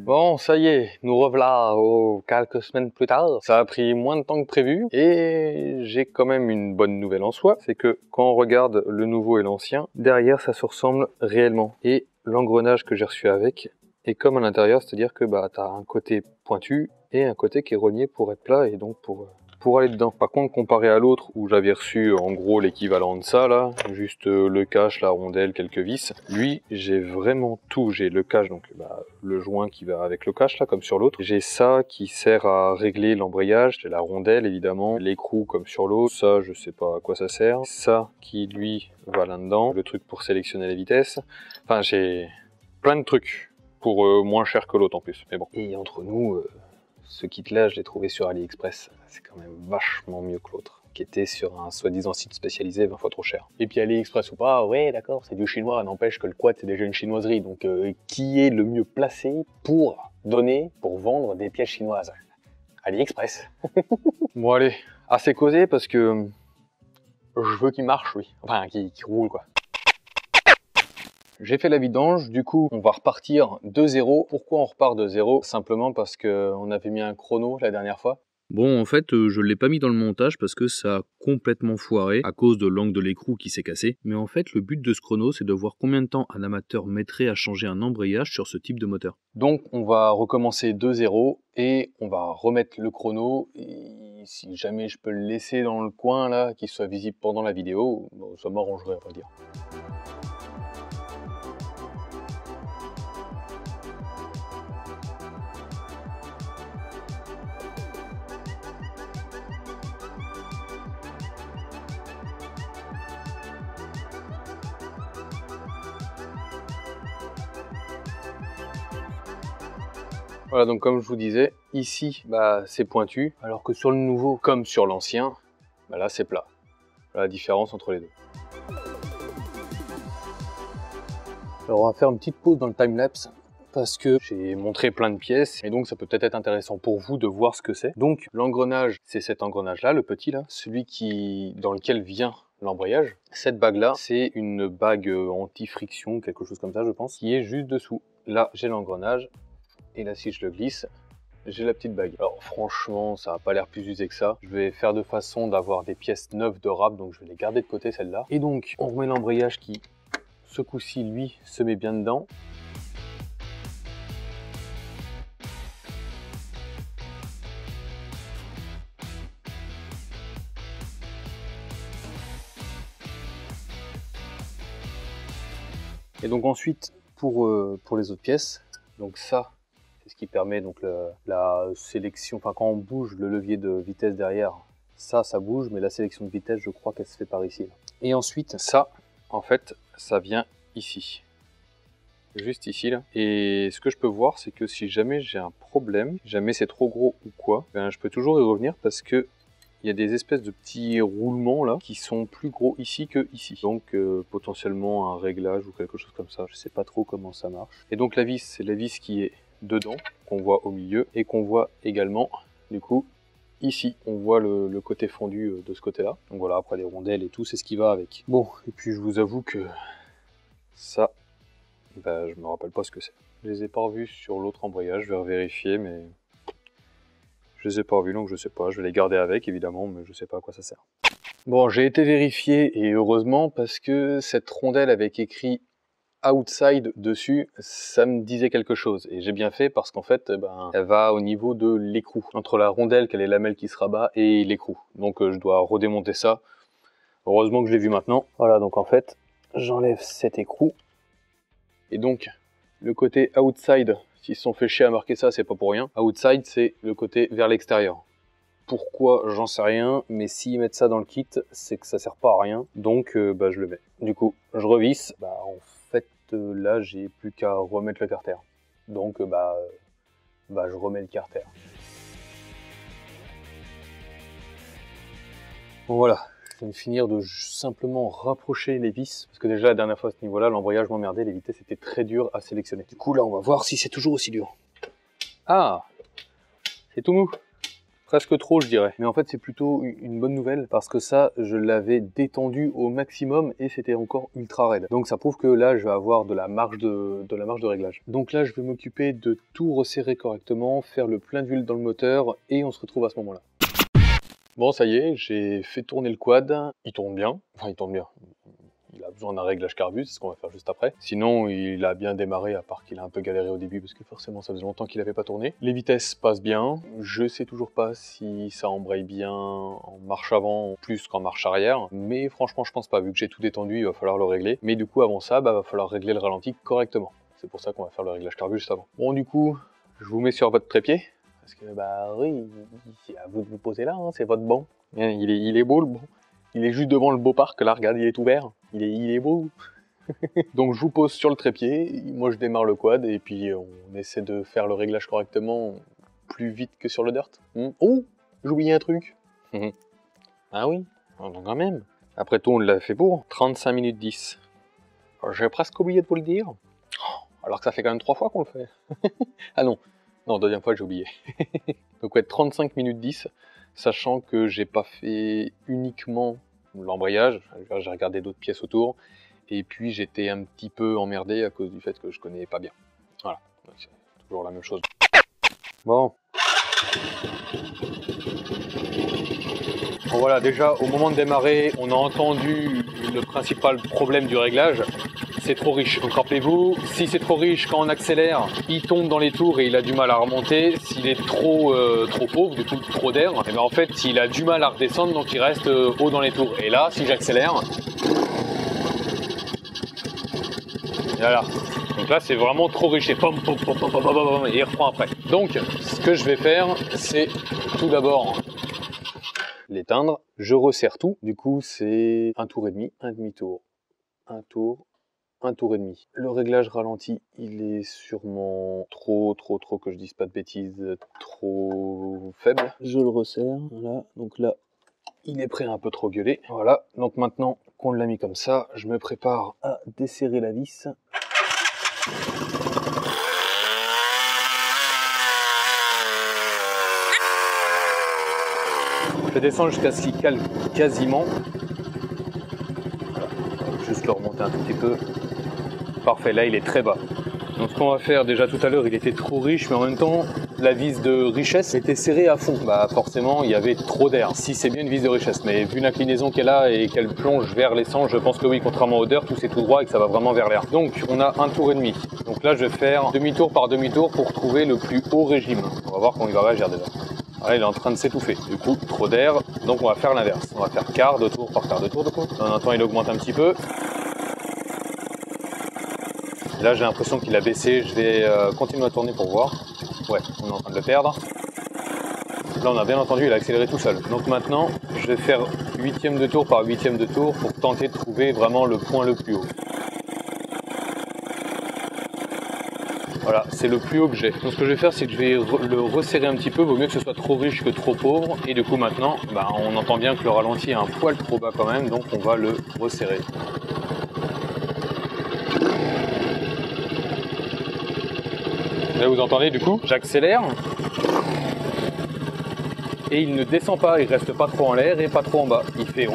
Bon, ça y est, nous revoilà quelques semaines plus tard. Ça a pris moins de temps que prévu et j'ai quand même une bonne nouvelle en soi. C'est que quand on regarde le nouveau et l'ancien, derrière ça se ressemble réellement. Et l'engrenage que j'ai reçu avec est comme à l'intérieur, c'est-à-dire que t'as un côté pointu et un côté qui est relié pour être plat et donc pour aller dedans. Par contre, comparé à l'autre où j'avais reçu en gros l'équivalent de ça là, juste le cache, la rondelle, quelques vis, lui j'ai vraiment tout. J'ai le cache, donc le joint qui va avec le cache là comme sur l'autre. J'ai ça qui sert à régler l'embrayage, j'ai la rondelle évidemment, l'écrou comme sur l'autre, ça je sais pas à quoi ça sert, ça qui lui va là-dedans, le truc pour sélectionner les vitesses, enfin j'ai plein de trucs pour moins cher que l'autre en plus, mais bon. Et entre nous, ce kit-là, je l'ai trouvé sur AliExpress. C'est quand même vachement mieux que l'autre, qui était sur un soi-disant site spécialisé 20 fois trop cher. Et puis AliExpress ou pas, ouais d'accord, c'est du chinois, n'empêche que le quad c'est déjà une chinoiserie, donc qui est le mieux placé pour vendre des pièces chinoises? AliExpress. Bon allez, assez causé parce que je veux qu'il marche, oui. Enfin, qu'il roule quoi. J'ai fait la vidange, du coup on va repartir de zéro. Pourquoi on repart de zéro? Simplement parce qu'on avait mis un chrono la dernière fois. Bon, en fait, je l'ai pas mis dans le montage parce que ça a complètement foiré à cause de l'angle de l'écrou qui s'est cassé. Mais en fait, le but de ce chrono, c'est de voir combien de temps un amateur mettrait à changer un embrayage sur ce type de moteur. Donc on va recommencer de zéro et on va remettre le chrono. Et si jamais je peux le laisser dans le coin là, qu'il soit visible pendant la vidéo, bon, ça m'arrangerait on va dire. Voilà, donc comme je vous disais, ici c'est pointu, alors que sur le nouveau, comme sur l'ancien, là c'est plat. Voilà la différence entre les deux. Alors on va faire une petite pause dans le timelapse, parce que j'ai montré plein de pièces, et donc ça peut peut-être être intéressant pour vous de voir ce que c'est. Donc l'engrenage, c'est cet engrenage-là, le petit là, celui dans lequel vient l'embrayage. Cette bague-là, c'est une bague anti-friction, quelque chose comme ça je pense, qui est juste dessous. Là j'ai l'engrenage, et là si je le glisse, j'ai la petite bague. Alors franchement, ça n'a pas l'air plus usé que ça. Je vais faire de façon d'avoir des pièces neuves de rap, donc je vais les garder de côté celles-là. Et donc on remet l'embrayage qui, ce coup-ci, lui, se met bien dedans. Et donc ensuite, pour les autres pièces, donc ça, c'est ce qui permet donc la sélection, enfin quand on bouge le levier de vitesse derrière, ça bouge, mais la sélection de vitesse, je crois qu'elle se fait par ici. Là. Et ensuite, ça, en fait, ça vient ici. Juste ici, là. Et ce que je peux voir, c'est que si jamais j'ai un problème, jamais c'est trop gros ou quoi, je peux toujours y revenir parce que il y a des espèces de petits roulements là qui sont plus gros ici que ici. Donc potentiellement un réglage ou quelque chose comme ça. Je sais pas trop comment ça marche. Et donc la vis, c'est la vis qui est dedans, qu'on voit au milieu et qu'on voit également du coup ici. On voit le côté fondu de ce côté-là. Donc voilà, après les rondelles et tout, c'est ce qui va avec. Bon, et puis je vous avoue que ça, je me rappelle pas ce que c'est. Je les ai pas revus sur l'autre embrayage, je vais revérifier, mais je les ai pas revus, donc je sais pas. Je vais les garder avec, évidemment, mais je sais pas à quoi ça sert. Bon, j'ai été vérifié, et heureusement, parce que cette rondelle avec écrit outside dessus, ça me disait quelque chose. Et j'ai bien fait parce qu'en fait, elle va au niveau de l'écrou. Entre la rondelle, qui est les lamelles qui se rabat, et l'écrou. Donc je dois redémonter ça. Heureusement que je l'ai vu maintenant. Voilà, donc en fait, j'enlève cet écrou. Et donc, le côté outside, s'ils se sont fait chier à marquer ça, c'est pas pour rien. Outside, c'est le côté vers l'extérieur. Pourquoi, j'en sais rien, mais s'ils mettent ça dans le kit, c'est que ça sert pas à rien. Donc, je le mets. Du coup, je revisse. En fait, là, j'ai plus qu'à remettre le carter. Donc, je remets le carter. Bon, voilà. Je viens de finir de simplement rapprocher les vis, parce que déjà la dernière fois à ce niveau-là, l'embrayage m'emmerdait, les vitesses étaient très dures à sélectionner. Du coup là, on va voir si c'est toujours aussi dur. Ah, c'est tout mou. Presque trop, je dirais. Mais en fait, c'est plutôt une bonne nouvelle parce que ça, je l'avais détendu au maximum et c'était encore ultra raide. Donc ça prouve que là, je vais avoir de la marge de réglage. Donc là, je vais m'occuper de tout resserrer correctement, faire le plein d'huile dans le moteur et on se retrouve à ce moment-là. Bon, ça y est, j'ai fait tourner le quad. Il tourne bien. Enfin, il tourne bien. Il a besoin d'un réglage carbu, c'est ce qu'on va faire juste après. Sinon, il a bien démarré, à part qu'il a un peu galéré au début, parce que forcément, ça faisait longtemps qu'il n'avait pas tourné. Les vitesses passent bien. Je sais toujours pas si ça embraye bien en marche avant plus qu'en marche arrière. Mais franchement, je pense pas. Vu que j'ai tout détendu, il va falloir le régler. Mais du coup, avant ça, va falloir régler le ralenti correctement. C'est pour ça qu'on va faire le réglage carbu juste avant. Bon, du coup, je vous mets sur votre trépied. Parce que, bah oui, c'est à vous de vous poser là, hein, c'est votre banc. Il est beau le banc. Il est juste devant le beau parc, là, regarde, il est ouvert. Il est beau. Donc je vous pose sur le trépied, moi je démarre le quad, et puis on essaie de faire le réglage correctement plus vite que sur le dirt. Oh, j'ai oublié un truc. Ah oui, donc quand même. Après tout, on l'a fait pour 35 minutes 10. J'ai presque oublié de vous le dire. Alors que ça fait quand même 3 fois qu'on le fait. Ah non, deuxième fois j'ai oublié. Donc ouais, 35 minutes 10, sachant que j'ai pas fait uniquement l'embrayage, j'ai regardé d'autres pièces autour, et puis j'étais un petit peu emmerdé à cause du fait que je connais pas bien. Voilà, donc c'est toujours la même chose. Bon, voilà, déjà au moment de démarrer, on a entendu le principal problème du réglage. C'est trop riche. Donc rappelez-vous, si c'est trop riche, quand on accélère, il tombe dans les tours et il a du mal à remonter. S'il est trop pauvre, du coup trop d'air, et ben en fait il a du mal à redescendre, donc il reste haut dans les tours. Et là, si j'accélère, voilà. Donc là c'est vraiment trop riche et pom, pom, pom, pom, pom, pom, pom, et il reprend après. Donc ce que je vais faire, c'est tout d'abord l'éteindre. Je resserre tout. Du coup c'est un tour et demi, un demi-tour, un tour et demi. Le réglage ralenti, il est sûrement trop, que je dise pas de bêtises, trop faible. Je le resserre, voilà. Donc là, il est prêt à un peu trop gueuler. Voilà. Donc maintenant qu'on l'a mis comme ça, je me prépare à desserrer la vis. Je descends jusqu'à ce qu'il cale quasiment. Voilà. Juste le remonter un tout petit peu. Parfait, là il est très bas. Donc ce qu'on va faire, déjà tout à l'heure il était trop riche, mais en même temps la vis de richesse était serrée à fond. Bah forcément il y avait trop d'air, si c'est bien une vis de richesse. Mais vu l'inclinaison qu'elle a et qu'elle plonge vers l'essence, je pense que oui, contrairement au dirt, tout c'est tout droit et que ça va vraiment vers l'air. Donc on a un tour et demi. Donc là je vais faire demi-tour par demi-tour pour trouver le plus haut régime. On va voir comment il va réagir déjà. Là, il est en train de s'étouffer. Du coup, trop d'air, donc on va faire l'inverse. On va faire quart de tour par quart de tour. De coup. En attendant, il augmente un petit peu. Là, j'ai l'impression qu'il a baissé. Je vais continuer à tourner pour voir. Ouais, on est en train de le perdre. Là, on a bien entendu, il a accéléré tout seul. Donc maintenant, je vais faire huitième de tour par huitième de tour pour tenter de trouver vraiment le point le plus haut. Voilà, c'est le plus haut que j'ai. Donc ce que je vais faire, c'est que je vais le resserrer un petit peu. Vaut mieux que ce soit trop riche que trop pauvre. Et du coup maintenant, on entend bien que le ralenti est un poil trop bas quand même, donc on va le resserrer. Là vous entendez du coup, j'accélère. Et il ne descend pas, il reste pas trop en l'air et pas trop en bas. Il fait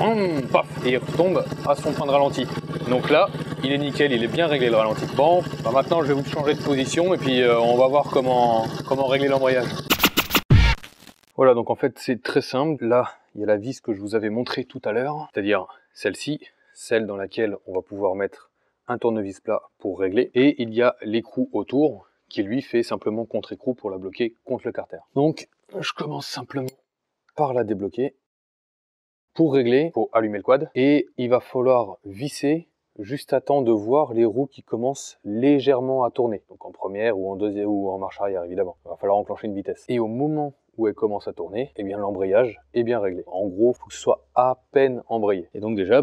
paf et il retombe à son point de ralenti. Donc là, il est nickel, il est bien réglé le ralenti. Bon, maintenant je vais vous changer de position et puis on va voir comment régler l'embrayage. Voilà, donc en fait c'est très simple. Là, il y a la vis que je vous avais montrée tout à l'heure, c'est-à-dire celle-ci, celle dans laquelle on va pouvoir mettre un tournevis plat pour régler. Et il y a l'écrou autour qui lui fait simplement contre-écrou pour la bloquer contre le carter. Donc je commence simplement par la débloquer. Pour régler, il faut allumer le quad et il va falloir visser juste à temps de voir les roues qui commencent légèrement à tourner. Donc en première ou en deuxième ou en marche arrière évidemment. Il va falloir enclencher une vitesse. Et au moment où elle commence à tourner, eh bien l'embrayage est bien réglé. En gros, il faut que ce soit à peine embrayé. Et donc déjà,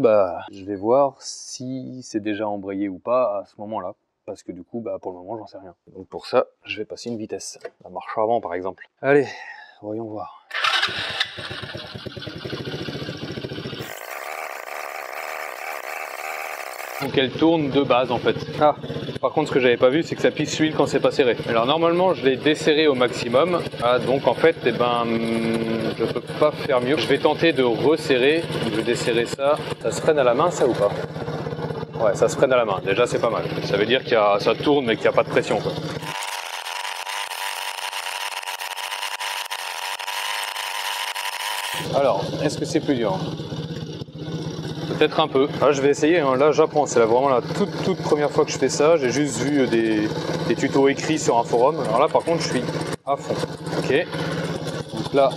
je vais voir si c'est déjà embrayé ou pas à ce moment-là. Parce que du coup, pour le moment, j'en sais rien. Donc pour ça, je vais passer une vitesse. La marche avant par exemple. Allez, voyons voir. Donc elle tourne de base en fait. Ah, par contre ce que j'avais pas vu c'est que ça pisse l'huile quand c'est pas serré. Alors normalement je l'ai desserré au maximum. Ah, donc en fait je peux pas faire mieux. Je vais tenter de resserrer. Je vais desserrer ça. Ça se freine à la main ça ou pas? Ouais, ça se freine à la main. Déjà c'est pas mal. Ça veut dire que ça tourne mais qu'il n'y a pas de pression quoi. Alors, est-ce que c'est plus dur? Peut-être un peu. Là, je vais essayer. Hein. Là, j'apprends. C'est vraiment la toute première fois que je fais ça. J'ai juste vu des tutos écrits sur un forum. Alors là, par contre, je suis à fond. Ok. Donc là,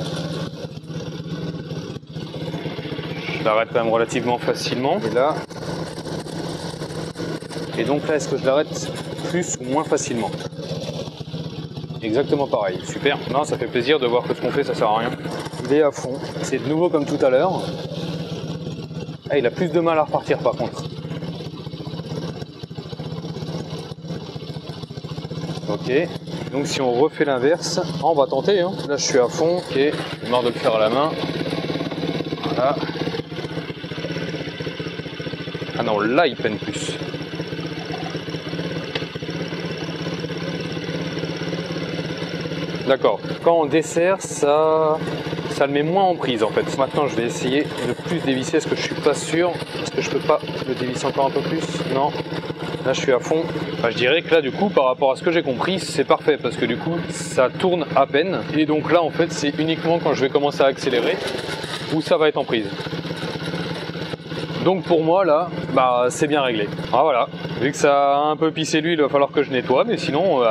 je l'arrête quand même relativement facilement. Et là. Et donc là, est-ce que je l'arrête plus ou moins facilement? Exactement pareil. Super. Non, ça fait plaisir de voir que ce qu'on fait, ça sert à rien. Il est à fond. C'est de nouveau comme tout à l'heure. Ah, il a plus de mal à repartir par contre. Ok. Donc si on refait l'inverse, on va tenter. Hein. Là je suis à fond. Ok. J'ai marre de le faire à la main. Voilà. Ah non, là il peine plus. D'accord. Quand on dessert, ça le met moins en prise en fait. Maintenant je vais essayer de plus dévisser, est-ce que je suis pas sûr? Est-ce que je peux pas le dévisser encore un peu plus? Non. Là je suis à fond. Enfin, je dirais que là du coup par rapport à ce que j'ai compris c'est parfait parce que du coup ça tourne à peine. Et donc là en fait c'est uniquement quand je vais commencer à accélérer où ça va être en prise. Donc pour moi là, bah c'est bien réglé. Ah voilà. Vu que ça a un peu pissé l'huile, il va falloir que je nettoie, mais sinon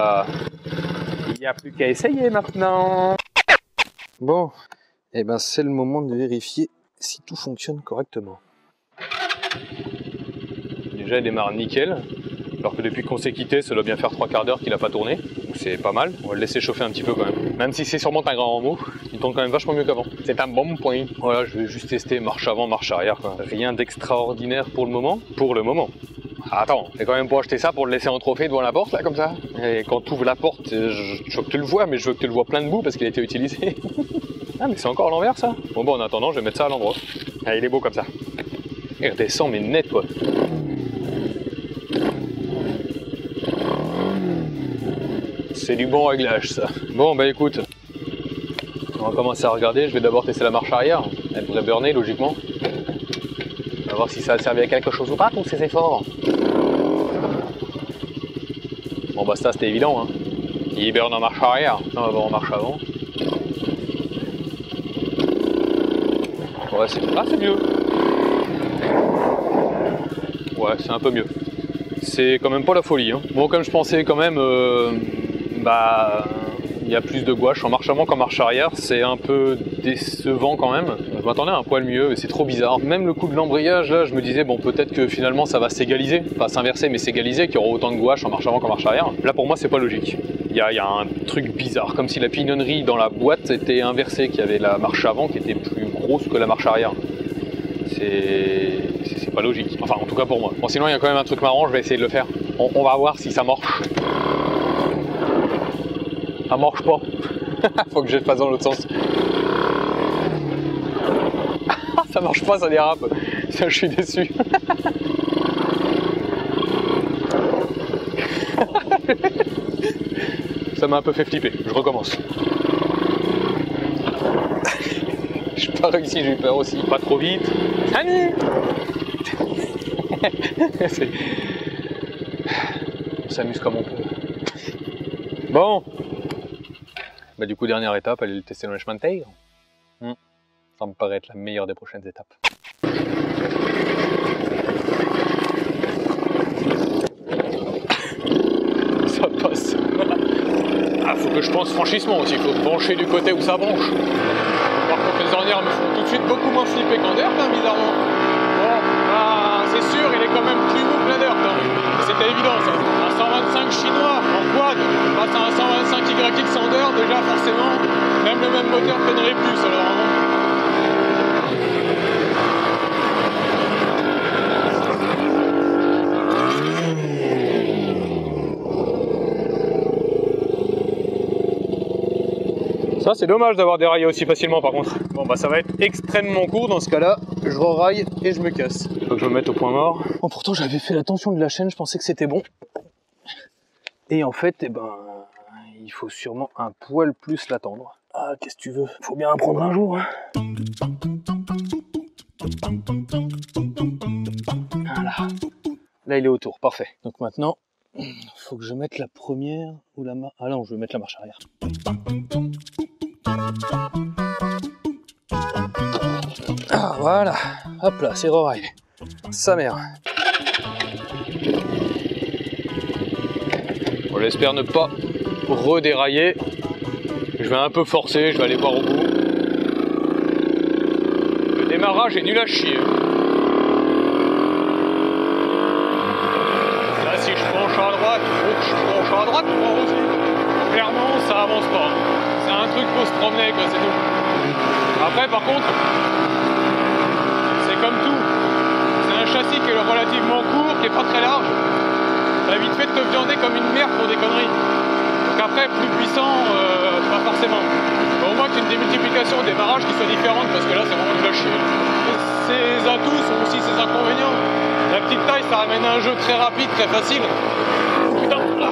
il n'y a plus qu'à essayer maintenant. Bon. Et ben c'est le moment de vérifier si tout fonctionne correctement. Déjà il démarre nickel, alors que depuis qu'on s'est quitté, ça doit bien faire 3 quarts d'heure qu'il n'a pas tourné, donc c'est pas mal. On va le laisser chauffer un petit peu quand même. Même si c'est sûrement un grand mot, il tourne quand même vachement mieux qu'avant. C'est un bon point. Voilà, je vais juste tester marche avant, marche arrière, quoi. Rien d'extraordinaire pour le moment. Pour le moment. Attends, t'es quand même pour acheter ça pour le laisser en trophée devant la porte là comme ça? Et quand tu ouvres la porte, je veux que tu le vois, mais je veux que tu le vois plein de boue parce qu'il a été utilisé. Ah mais c'est encore à l'envers ça? Bon en attendant je vais mettre ça à l'endroit. Ah il est beau comme ça. Il redescend mais net quoi. C'est du bon réglage ça. Bon bah écoute, on va commencer à regarder, je vais d'abord tester la marche arrière. Elle devrait burner logiquement. On va voir si ça a servi à quelque chose ou pas tous ces efforts. Bon bah ça c'était évident hein. Il burn en marche arrière, on va voir en marche avant. Ouais, c'est mieux. Ouais, c'est un peu mieux. C'est quand même pas la folie. Hein. Bon, comme je pensais quand même, il y a plus de gouache en marche avant qu'en marche arrière. C'est un peu décevant quand même. Je m'attendais à un poil mieux, mais c'est trop bizarre. Même le coup de l'embrayage, là, je me disais, bon, peut-être que finalement ça va s'égaliser. Pas s'inverser, mais s'égaliser, qu'il y aura autant de gouache en marche avant qu'en marche arrière. Là, pour moi, c'est pas logique. Il y a un truc bizarre, comme si la pignonnerie dans la boîte était inversée, qu'il y avait la marche avant qui était plus grosse que la marche arrière. C'est pas logique, enfin en tout cas pour moi. Bon sinon il y a quand même un truc marrant, je vais essayer de le faire. On va voir si ça marche. Ça marche pas. Faut que je le fasse dans l'autre sens. Ça marche pas, ça dérape. Je suis déçu. Ça m'a un peu fait flipper, je recommence. J'ai pas réussi, j'ai eu peur aussi. Pas trop vite. Salut. On s'amuse comme on peut. Bon. Bah du coup, dernière étape, aller le tester dans le chemin de terre. Ça me paraît être la meilleure des prochaines étapes. Ça passe. Ah, faut que je pense franchissement aussi, il faut brancher du côté où ça branche. Par contre, les ornières me font tout de suite beaucoup moins flipper qu'en dirt, hein, bizarrement. Bon, ah, c'est sûr, il est quand même plus mou que la dirt. Hein. C'était évident, ça. Un 125 chinois en quad, face à un 125 YX en dirt, déjà, forcément, même le même moteur peinerait plus, alors. Hein. Ça c'est dommage d'avoir déraillé aussi facilement par contre. Bon bah ça va être extrêmement court dans ce cas là, je reraille et je me casse. Faut que je me mette au point mort. Bon, pourtant j'avais fait la tension de la chaîne, je pensais que c'était bon. Et en fait, eh ben, il faut sûrement un poil plus l'attendre. Ah, qu'est-ce que tu veux? Faut bien apprendre un jour. Hein. Voilà. Là, il est autour, parfait. Donc maintenant, faut que je mette la première ou la marche. Ah non, je vais mettre la marche arrière. Ah, voilà. Hop là, c'est re-arrivé. Sa mère. Bon, j'espère ne pas redérailler. Je vais un peu forcer, je vais aller voir au bout. Le démarrage est nul à chier. Là, si je penche à droite, je penche à droite, aussi. Clairement, ça avance pas. C'est un truc pour se promener, quoi, c'est tout. Après, par contre, c'est comme tout. C'est un châssis qui est relativement court, qui est pas très large. Ça va vite fait de te viander comme une merde pour des conneries. Donc après, plus puissant, pas forcément. Mais au moins que tu aies une démultiplication au démarrage qui soit différente, parce que là, c'est vraiment de la chier. Ses atouts sont aussi ses inconvénients. La petite taille, ça ramène un jeu très rapide, très facile. Putain, là.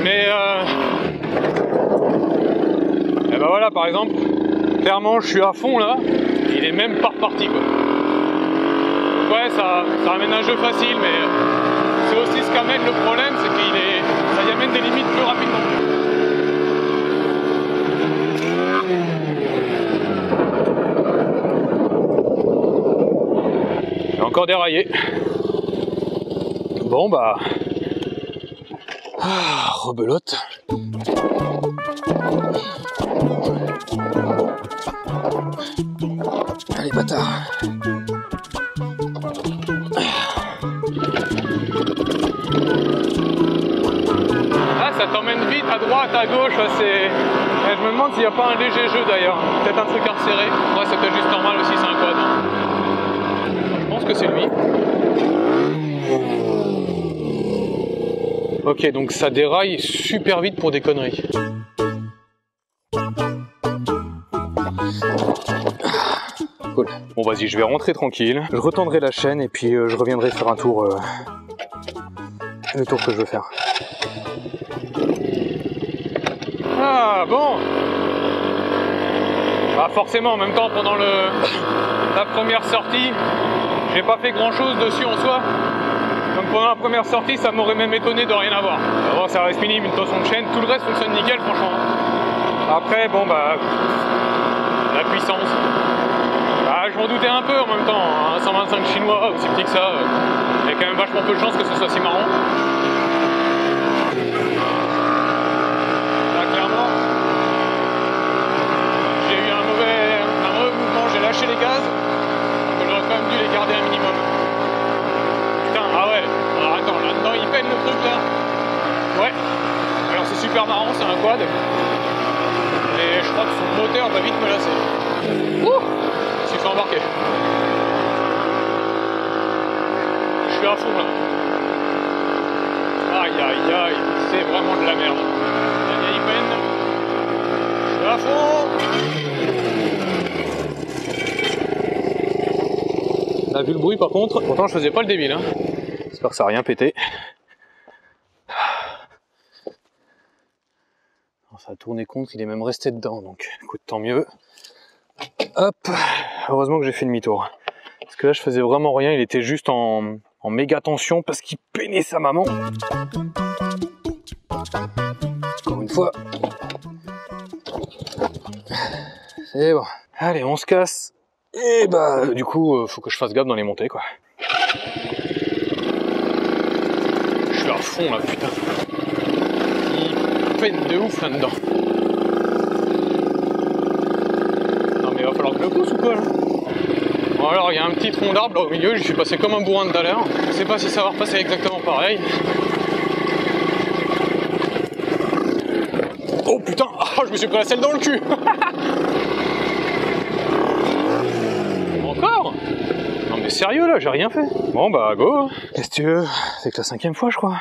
Mais et ben voilà, par exemple, clairement, je suis à fond là. Il est même pas reparti, quoi. Donc ouais, ça ramène un jeu facile, mais c'est aussi ce qu'amène le problème, c'est ça y amène des limites plus rapidement. J'ai encore déraillé. Bon bah... Ah, rebelote. Allez, bâtard. Ah, ça t'emmène vite à droite, à gauche. Je me demande s'il n'y a pas un léger jeu d'ailleurs. Peut-être un truc à resserrer. Ouais, c'est peut-être juste normal aussi, c'est un quad. Je pense que c'est lui. Ok, donc ça déraille super vite pour des conneries. Cool. Bon, vas-y, je vais rentrer tranquille. Je retendrai la chaîne et puis je reviendrai faire un tour. Le tour que je veux faire. Ah, bon. Bah, forcément, en même temps, pendant la première sortie, j'ai pas fait grand chose dessus en soi. Donc pendant la première sortie, ça m'aurait même étonné de rien avoir. Bon, ça reste minime, une tension de chaîne, tout le reste fonctionne nickel, franchement. Après, bon, bah, la puissance. Bah, je m'en doutais un peu en même temps, hein, 125 chinois, aussi petit que ça, il y a quand même vachement peu de chance que ce soit si marrant. Là, clairement, j'ai eu un mauvais mouvement, j'ai lâché les gaz, que j'aurais quand même dû les garder un minimum. Putain, ah ouais, alors attends, là-dedans, il peine le truc là. Ouais, alors c'est super marrant, c'est un quad. Et je crois que son moteur va vite me lasser. Ouh, s'il faut embarquer. Je suis à fond là. Aïe aïe aïe, c'est vraiment de la merde. La vieille peine. Je suis à fond. On a vu le bruit par contre. Pourtant je faisais pas le débile. Hein. J'espère que ça a rien pété. Ça a tourné contre, il est même resté dedans, donc écoute, tant mieux. Hop, heureusement que j'ai fait demi-tour. Parce que là, je faisais vraiment rien, il était juste en méga tension parce qu'il peinait sa maman. Encore une fois. C'est bon. Allez, on se casse. Et bah, du coup, faut que je fasse gaffe dans les montées, quoi. Je suis à fond, là, putain. Peine de ouf là-dedans. Non mais il va falloir que je le pousse ou quoi là? Bon alors il y a un petit tronc d'arbre là au milieu, je suis passé comme un bourrin tout à l'heure. Je sais pas si ça va repasser exactement pareil. Oh putain, ah, je me suis pris la selle dans le cul. Encore? Non mais sérieux là, j'ai rien fait. Bon bah go. Qu'est-ce que tu veux? C'est que la 5e fois je crois.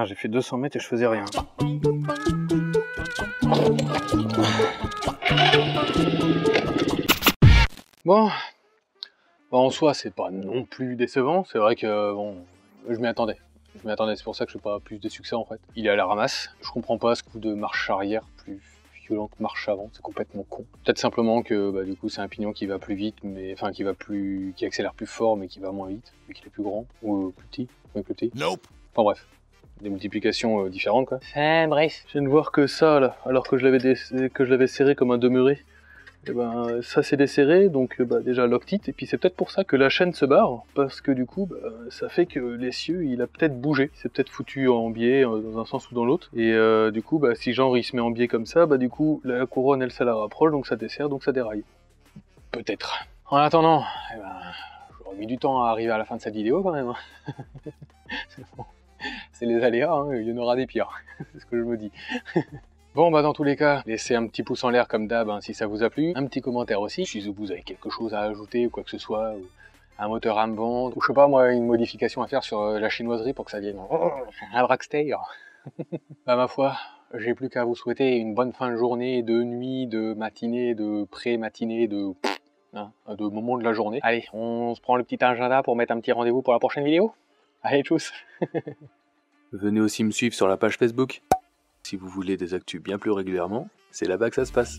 Putain, j'ai fait 200 mètres et je faisais rien. Bon, en soi, c'est pas non plus décevant. C'est vrai que, bon, je m'y attendais. C'est pour ça que je fais pas plus de succès en fait. Il est à la ramasse. Je comprends pas ce coup de marche arrière plus violent que marche avant. C'est complètement con. Peut-être simplement que, bah, du coup, c'est un pignon qui va plus vite, mais enfin, qui accélère plus fort, mais qui va moins vite, vu qu'il est plus grand ou plus petit. Oui, plus petit. Nope. Enfin bref. Des multiplications différentes quoi. Bref. Je viens de voir que ça là, alors que je l'avais serré comme un demeuré, et ben ça s'est desserré, donc bah, déjà loctite, et puis c'est peut-être pour ça que la chaîne se barre, parce que du coup bah, ça fait que l'essieu il a peut-être bougé, c'est peut-être foutu en biais dans un sens ou dans l'autre, et du coup bah, si genre il se met en biais comme ça, bah du coup la couronne elle ça la rapproche, donc ça dessert, donc ça déraille. Peut-être. En attendant, eh ben, j'aurais mis du temps à arriver à la fin de cette vidéo quand même. C'est les aléas, hein, il y en aura des pires, c'est ce que je me dis. Bon bah dans tous les cas, laissez un petit pouce en l'air comme d'hab hein, si ça vous a plu, un petit commentaire aussi, si vous avez quelque chose à ajouter ou quoi que ce soit, ou un moteur à me vendre, ou je sais pas moi, une modification à faire sur la chinoiserie pour que ça vienne un Braxtair. Bah ma foi, j'ai plus qu'à vous souhaiter une bonne fin de journée, de nuit, de matinée, de pré-matinée, de moment de la journée. Allez, on se prend le petit agenda pour mettre un petit rendez-vous pour la prochaine vidéo. Allez, tchuss. Venez aussi me suivre sur la page Facebook. Si vous voulez des actus bien plus régulièrement, c'est là-bas que ça se passe.